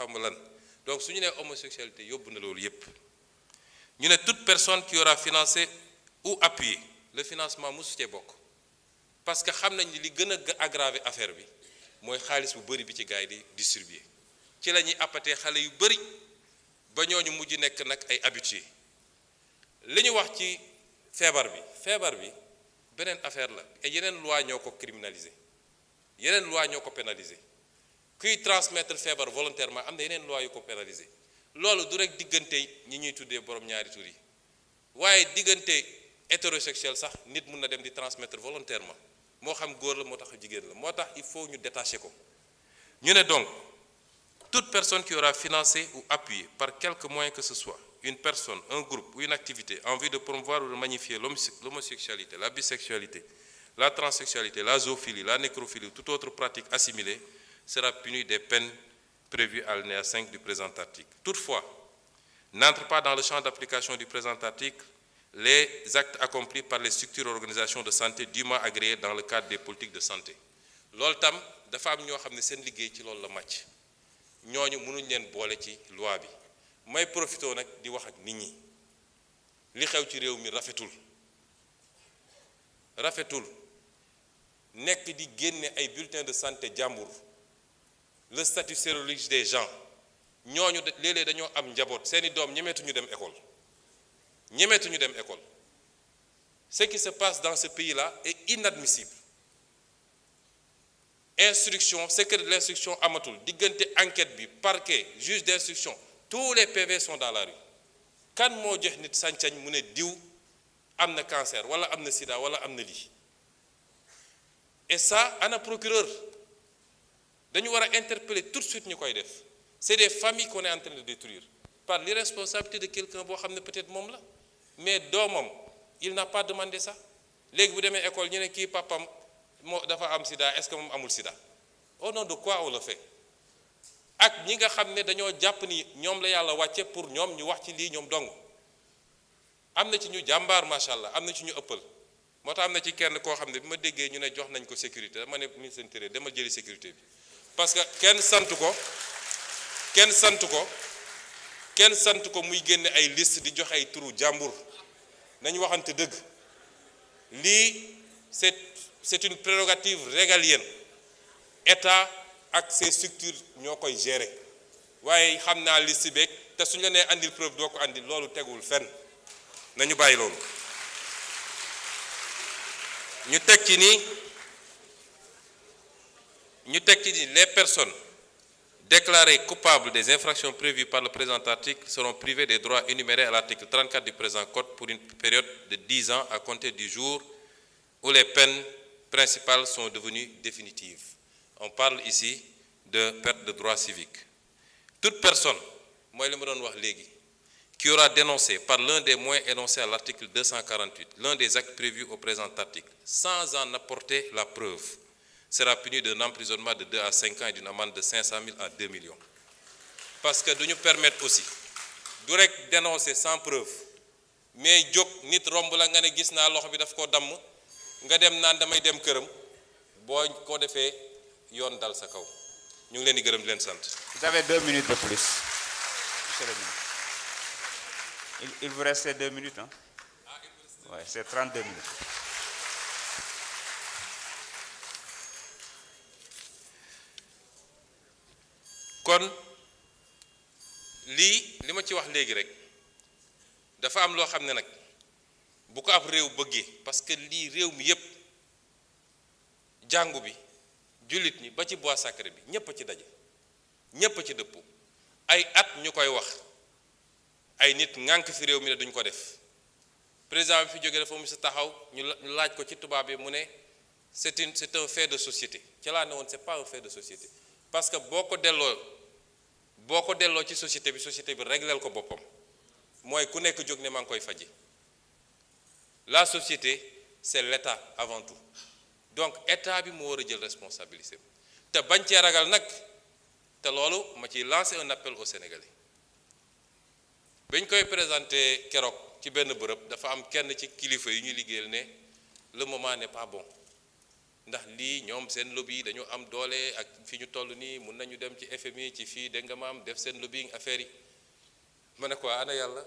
xam lan donc su ñu nee homosexualité yóbbu na loolu yépp ñu ne toute personne qui aura financé ou appuyé le financement mosu cee bokk parce que xam nañ ni li gën a aggraver affaire bi mooy xaalis bu bëri bi ci gars yi di distribuer ci la ñuy appatee xale yu bëri ba ñooñu mujj nekk nag ay habitués li ñu wax ci feebar bi beneen affaire la et yeneen loi ñoo ko criminaliser yeneen loi ñoo ko pénaliser kuy transmettre feebar volontairement am na yeneen loi yu ko pénaliser loolu du rek diggante ñi ñuy tuddee borom ñaari tur yi waaye diggante hétérosexuel sax nit mun na dem di transmettre volontairement moo xam góor la moo tax jigéen la moo tax il faut ñu détacher ko ñu ne donc toute personne qui aura financé ou appuyé par quelque moyen que ce soit une personne, un groupe ou une activité en vue de promouvoir ou de magnifier l'homosexualité, la bisexualité, la transsexualité, la zoophilie, la nécrophilie ou toute autre pratique assimilée sera punie des peines prévues à l'alinéa 5 du présent article. Toutefois, n'entre pas dans le champ d'application du présent article les actes accomplis par les structures et organisations de santé dûment agréées dans le cadre des politiques de santé. loolu tam dafa am ñoo xam ne seen liggéey ci loolu la màcc ñooñu mënuñ leen boole ci loi bi may profité nag di wax ak nit ñi li xew ci réew mi rafetul nekk di génne ay bulletins de santé jàmbur le statut sérologique des gens ñooñu léeg-léeg dañoo am njaboot seeni doom ñemeetuñu dem école ce qui se passe dans ce pays-là est inadmissible instruction secret de l'instruction amatul diggante enquête bi parquet juge d'instruction tous les PV sont dans la rue kan moo jox nit sañ-sañ mu ne diw am na cancer wala am na sida wala am na lii et ça ana procureur dañu war a interpeller tout de suite ñu koy def c'est des familles qu'on est en train de détruire par l'irresponsabilité de quelqu'un boo xam ne peut-être moom la mais doomam il n'a pas demandé ça léegi bu demee école ñu ne kii papam moo dafa am sida est-ce que moom amul sida au nom de quoi on le fait ak ñi nga xam ne dañoo jàpp ni ñoom la yàlla wàcce pour ñoom ñu wax ci lii ñoom dong am na ci ñu jàmbaar macha allah am na ci ñu ëppal moo tax am na ci kenn koo xam ne bi ma déggee ñu ne jox nañ ko sécurité dama ne ministre de l'Intérieur dama jëli sécurité bi parce que kenn sant ko muy génne ay liste di joxe ay turu jàmbur nañu waxante dëgg lii c'est une prérogative régalienne état ak ces structures ñoo koy gérer waaye xam naa liste beeg te suñu la nee andil preuve doo ko andil loolu tegul fenn nañu bàyyi loolu ñu teg ci ni les personnes déclarées coupables des infractions prévues par le présent article seront privées des droits énumérés à l'article 34 du présent code pour une période de 10 ans à compter du jour où les peines principales sont devenues définitives. On parle ici de perte de droits civiques. Toute personne, moi je me donne wax léegi, qui aura dénoncé par l'un des moyens énoncés à l'article 248 l'un des actes prévus au présent article sans en apporter la preuve sera puni d'un emprisonnement de 2 à 5 ans et d'une amende de 500 000 à 2 millions. Parce que nous nous permettre aussi du rek dénoncer sans preuve mais jóg nit romb la nga ne gis naa loxo bi daf ko damm nga dem naan damay dem këram boo ko defee yoon dal sa kaw ñu ngi leen di gërëm di leen sant. Vous avez 2 minutes de plus. Monsieur le ministre. Il vous reste 2 minutes, hein? Oui, c'est 32 minutes. kon lii li ma ci wax léegi rek dafa am loo xam ne nag bu ko ab réew bëggee parce que lii réew mi yépp jàngu bi jullit ñi ba ci bois sacré bi ñépp a ci daje ñépp a ci dëppoo ay at ñu koy wax ay nit ŋànk fi réew mi ne duñ ko def président bi fi jógee dafa mu sa taxaw ñu laaj ko ci tubaab bi mu ne c'est un fait de société ci laa ne woon c'est pas un fait de société parce que boo ko delloo ci société bi régleel ko boppam mooy ku nekk jóg ne maa ngi koy faji la société c'est l'État avant tout donc État bi moo war a jël responsabilité te bañ cee ragal nag te loolu ma ciy lancer un appel aux Sénégalais bañ koy présenter keroog ci benn bërëb dafa am kenn ci kilifa yu ñuy liggéeyal ne le moment n'est pas bon ndax lii ñoom seen lobby dañu am doole ak fi ñu toll nii mun nañu dem ci FMI ci fii dégg nga maam def seen lobbying affaire yi ma ne quoi ana yàlla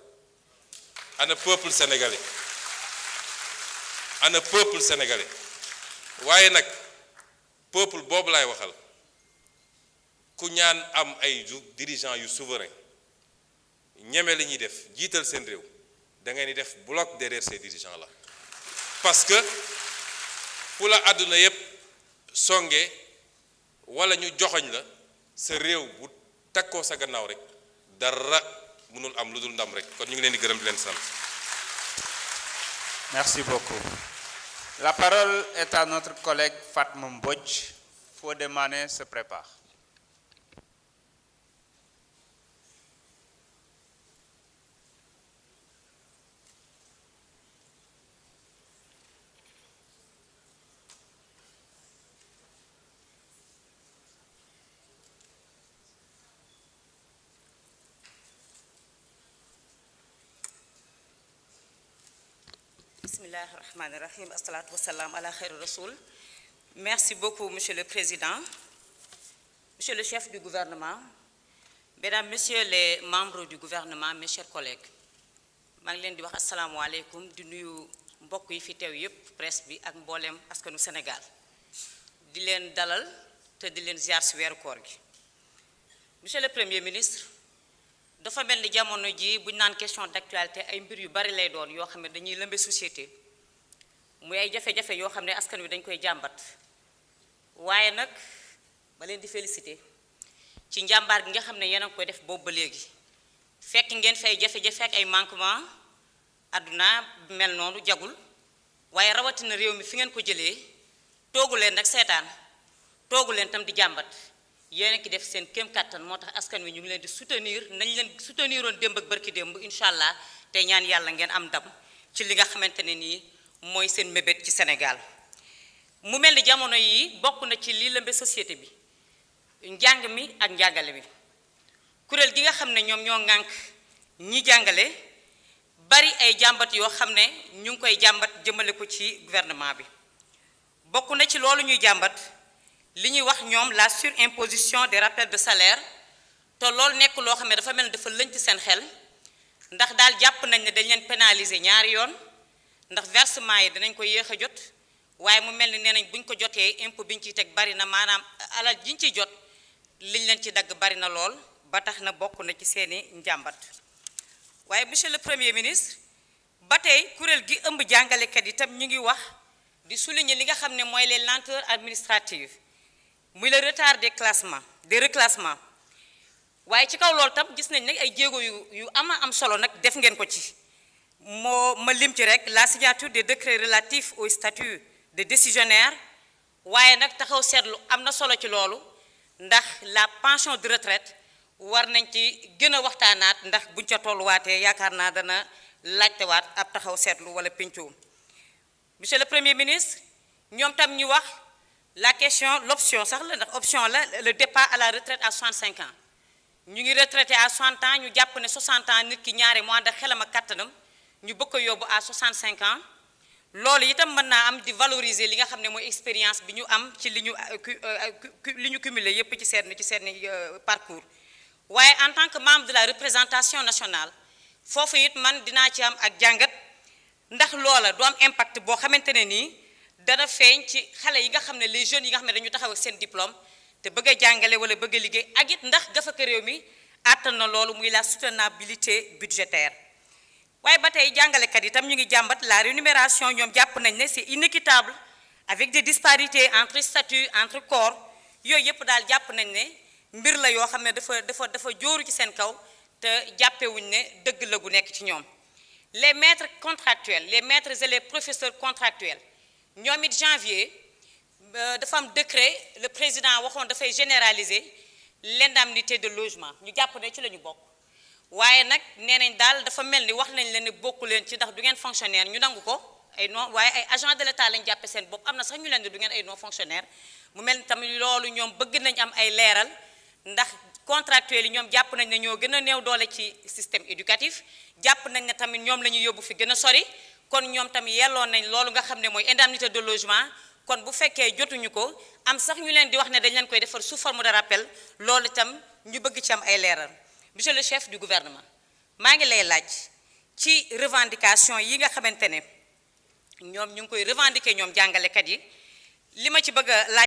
ana peuple sénégalais ana peuple sénégalais waaye nag peuple boobu laay waxal ku ñaan am ay dirigeants yu souverain ñeme li ñuy def jiital seen réew da ngay ni def bloc derrière ces dirigeants là parce que fu la àdduna yépp songe wala ñu joxoñ la sa réew bu takkoo sa gannaaw rek dara mënul am lu dul ndam rek kon ñu ngi leen di gërëm di leen sant. Merci beaucoup. La parole est à notre collègue Fatma Mbodj. Fodé Mané se prépare. Bismillahirrahmanirrahim. Assalatu wassalam ala khairu rasoul. Merci beaucoup, Monsieur le Président, Monsieur le chef du gouvernement, Mesdames, Messieurs les membres du gouvernement, mes chers collègues. maa ngi leen di wax asalaamaaleykum di nuyu mbokk yi fi teew yépp presse bi ak mboolem askanu Sénégal di leen dalal te di leen ziar ci weeru koor gi. Monsieur le Premier ministre, dafa mel ni jamono ji buñ naan question d'actualité ay mbir yu bari lay doon yoo xam ne dañuy lëmbe société muy ay jafe-jafe yoo xam ne askan wi dañ koy jàmbat waaye nag ba leen di féliciter ci njàmbaar gi nga xam ne yéen a ngi koy def boobu ba léegi fekk ngeen fay jafe-jafe ak ay manquement àdduna mel noonu jagul waaye rawatina réew mi fi ngeen ko jëlee toogu leen nag seetaan toogu leen tam di jàmbat yéen a ngi def seen kéem kattan moo tax askan wi ñu ngi leen di soutenir nañ leen souteniroon démb ak barki démb incha allah te ñaan yàlla ngeen am ndam ci li nga xamante ne nii mooy seen mébét ci Sénégal. mu mel ni jamono yi bokk na ci lii lëmbe société bi njàng mi ak njàngale mi kuréel gi nga xam ne ñoom ñoo ŋànk ñi jàngale bari ay jàmbat yoo xam ne ñu ngi koy jàmbat jëmale ko ci gouvernement bi bokk na ci loolu ñuy jàmbat li ñuy wax ñoom la surimposition des rappels de salaire te loolu nekk loo xam ne dafa mel ni dafa lëñt seen xel ndax daal jàpp nañ ne dañ leen pénaliser ñaari yoon ndax versement yi dinañ ko yéex a jot waaye mu mel ni nee nañ buñ ko jotee impôt biñ ciy teg bari na maanaam alal jiñ ciy jot liñ leen ci dagg bari na lool ba tax na bokk na ci seeni njàmbat waaye monsieur le premier ministre ba tey kuréel gi ëmb jàngalekat yi tam ñu ngi wax di souligner li nga xam ne mooy les lenteurs administratives muy le retard des classements des reclassements waaye ci kaw loolu tam gis nañ nag ay jéego yu am solo nag def ngeen ko ci ma lim ci rek la signature des décrets relatifs au statut de décisionnaire waaye nag taxaw seetlu am na solo ci loolu ndax la pension de retraite war nañ ci gën a waxtaanaat ndax buñ ca tolluwaatee yaakaar naa dana laajtewaat ab taxaw seetlu wala pencoo. Monsieur le Premier ministre ñoom tam ñu wax la question l'option sax la ndax option la le départ à la retraite à 65 ans ñu ngi retraité à 60 ans ñu jàpp ne 60 ans nit ki ñaari mu ànd ak xelam ak kattanam ñu bëgg ko yóbbu à 65 ans loolu itam mën naa am di valoriser li nga xam ne mooy expérience bi ñu am ci li ñu cumulé yépp ci seen parcours waaye en tant que membre de la représentation nationale foofu it man dinaa ci am ak jàngat ndax loola du am impact boo xamante ne nii dana feeñ ci xale yi nga xam ne les jeunes yi nga xam ne dañu taxaw ak seen diplôme te bëgg a jàngale wala bëgg a liggéey ak it ndax gafaka réew mi àttan na loolu muy la soutenabilité budgétaire waaye ba tey jàngalekat yi tam ñu ngi jàmbat la rémunération ñoom jàpp nañ ne c'est inéquitable avec des disparités entre statut entre corps yooyu yëpp daal jàpp nañ ne mbir la yoo xam ne dafa jóoru ci seen kaw te jàppewuñ ne dëgg la gu nekk ci ñoom les maîtres contractuels les maîtres et les professeurs contractuels ñoom it janvier dafa am décret le président waxoon dafay généraliser l'indemnité de logement ñu jàpp ne ci la ñu bokk waaye nag nee nañ daal dafa mel ni wax nañ leen ne bokku leen ci ndax du ngeen fonctionnaire ñu nangu ko ay non waaye ay agent de l'État lañ jàppe seen bopp am na sax ñu leen ne du ngeen ay non fonctionnaire mu mel ni tamit loolu ñoom bëgg nañ am ay leeral ndax contractuels yi ñoom jàpp nañ ne ñoo gën a néew doole ci système éducatif jàpp nañ ne tamit ñoom la ñuy yóbbu fi gën a sori kon ñoom tamit yelloon nañ loolu nga xam ne mooy indemnité de logement kon bu fekkee jotuñu ko am sax ñu leen di wax ne dañ leen koy defar sous forme de rappel loolu itam ñu bëgg ci am ay leeral monsieur le chef du gouvernement maa ngi lay laaj ci revendication yi nga xamante ne ñoom ñu ngi koy revendiquer ñoom jàngalekat yi li ma ci bëgg a laaj